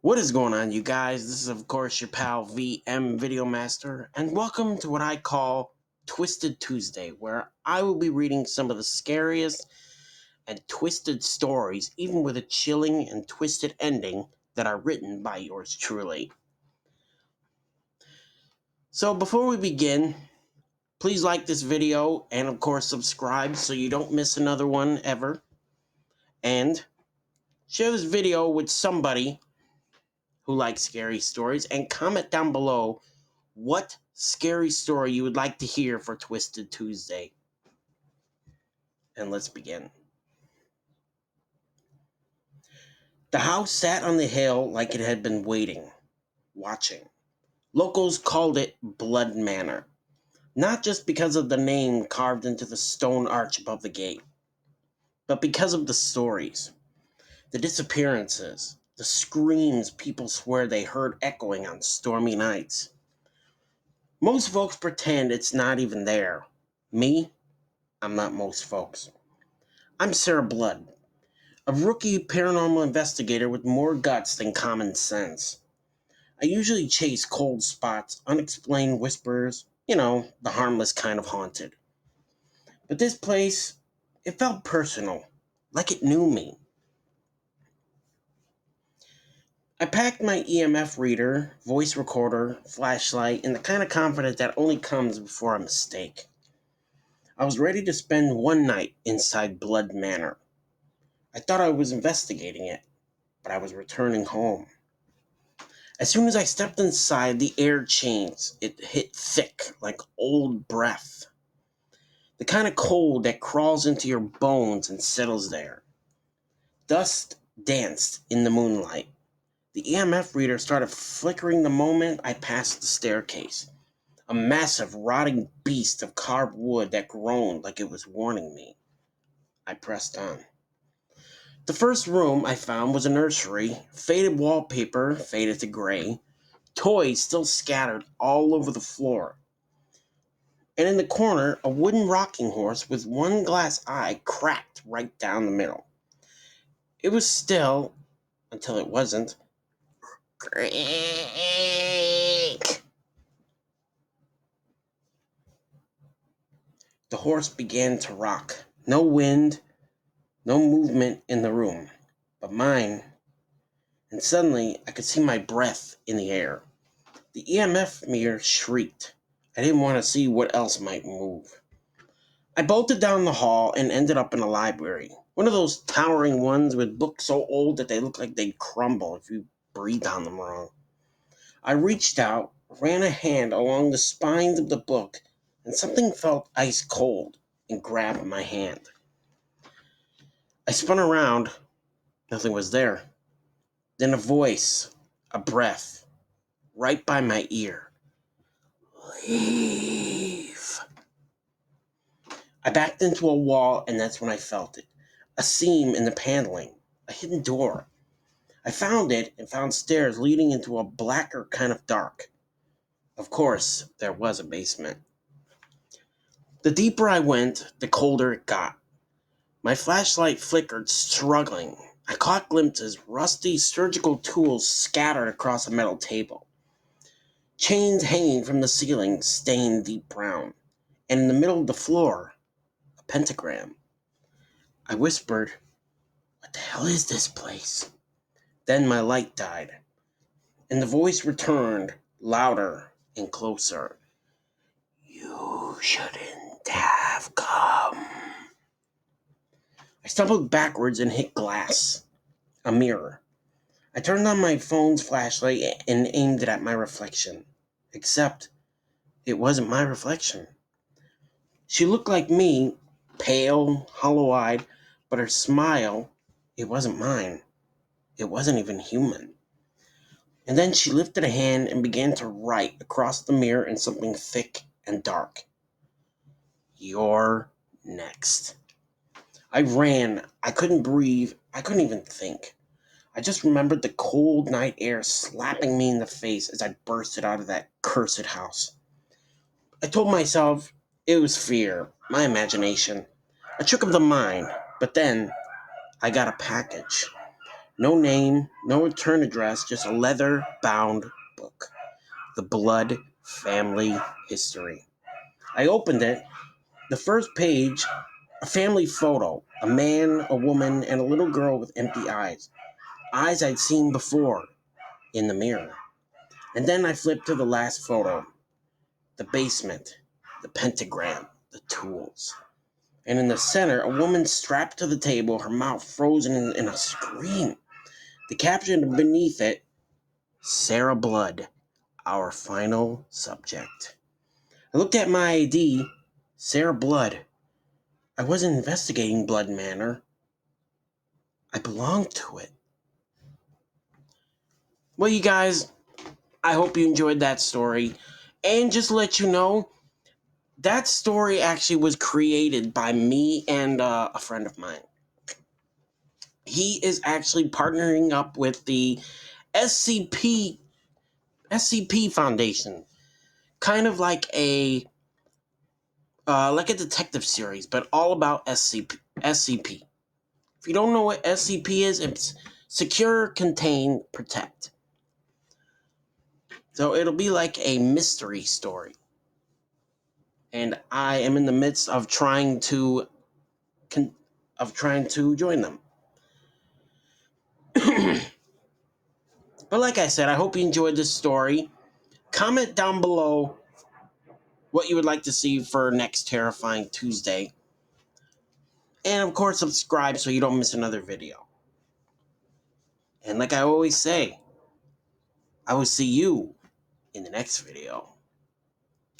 What is going on, you guys? This is, of course, your pal VM Video Master, and welcome to what I call Twisted Tuesday, where I will be reading some of the scariest and twisted stories, even with a chilling and twisted ending, that are written by yours truly. So, before we begin, please like this video and, of course, subscribe so you don't miss another one ever. And share this video with somebody who likes scary stories, and comment down below what scary story you would like to hear for Twisted Tuesday. And let's begin. The house sat on the hill like it had been waiting, watching. Locals called it Blood Manor, not just because of the name carved into the stone arch above the gate, but because of the stories, the disappearances, the screams people swear they heard echoing on stormy nights. Most folks pretend it's not even there. Me, I'm not most folks. I'm Sarah Blood, a rookie paranormal investigator with more guts than common sense. I usually chase cold spots, unexplained whispers, the harmless kind of haunted. But this place, it felt personal, like it knew me. I packed my EMF reader, voice recorder, flashlight, and the kind of confidence that only comes before a mistake. I was ready to spend one night inside Blood Manor. I thought I was investigating it, but I was returning home. As soon as I stepped inside, the air changed. It hit thick, like old breath. The kind of cold that crawls into your bones and settles there. Dust danced in the moonlight. The EMF reader started flickering the moment I passed the staircase. A massive, rotting beast of carved wood that groaned like it was warning me. I pressed on. The first room I found was a nursery. Faded wallpaper, faded to gray. Toys still scattered all over the floor. And in the corner, a wooden rocking horse with one glass eye cracked right down the middle. It was still, until it wasn't. Creak. The horse began to rock. No wind, no movement in the room, but mine. And suddenly, I could see my breath in the air. The EMF mirror shrieked. I didn't want to see what else might move. I bolted down the hall and ended up in a library. One of those towering ones with books so old that they look like they'd crumble if you breathed on them wrong. I reached out, ran a hand along the spines of the book, and something felt ice cold and grabbed my hand. I spun around. Nothing was there. Then a voice, a breath, right by my ear. Leave. I backed into a wall, and that's when I felt it. A seam in the paneling, a hidden door. I found it and found stairs leading into a blacker kind of dark. Of course, there was a basement. The deeper I went, the colder it got. My flashlight flickered, struggling. I caught glimpses, rusty surgical tools scattered across a metal table. Chains hanging from the ceiling, stained deep brown. And in the middle of the floor, a pentagram. I whispered, "What the hell is this place?" Then my light died, and the voice returned, louder and closer. "You shouldn't have come." I stumbled backwards and hit glass, a mirror. I turned on my phone's flashlight and aimed it at my reflection. Except, it wasn't my reflection. She looked like me, pale, hollow-eyed, but her smile, it wasn't mine. It wasn't even human. And then she lifted a hand and began to write across the mirror in something thick and dark. "You're next." I ran. I couldn't breathe. I couldn't even think. I just remembered the cold night air slapping me in the face as I bursted out of that cursed house. I told myself it was fear, my imagination, a trick of the mind. But then I got a package. No name, no return address, just a leather bound book. The Blood Family History. I opened it. The first page, a family photo, a man, a woman, and a little girl with empty eyes. Eyes I'd seen before in the mirror. And then I flipped to the last photo, the basement, the pentagram, the tools. And in the center, a woman strapped to the table, her mouth frozen in a scream. The caption beneath it, Sarah Blood, our final subject. I looked at my ID, Sarah Blood. I wasn't investigating Blood Manor. I belonged to it. Well, you guys, I hope you enjoyed that story. And just to let you know, that story actually was created by me and a friend of mine. He is actually partnering up with the SCP SCP Foundation, kind of like a detective series, but all about SCP. If you don't know what SCP is, it's Secure, Contain, Protect. So it'll be like a mystery story, and I am in the midst of trying to join them. But like I said, I hope you enjoyed this story. Comment down below what you would like to see for next Terrifying Tuesday. And of course, subscribe so you don't miss another video. And like I always say, I will see you in the next video.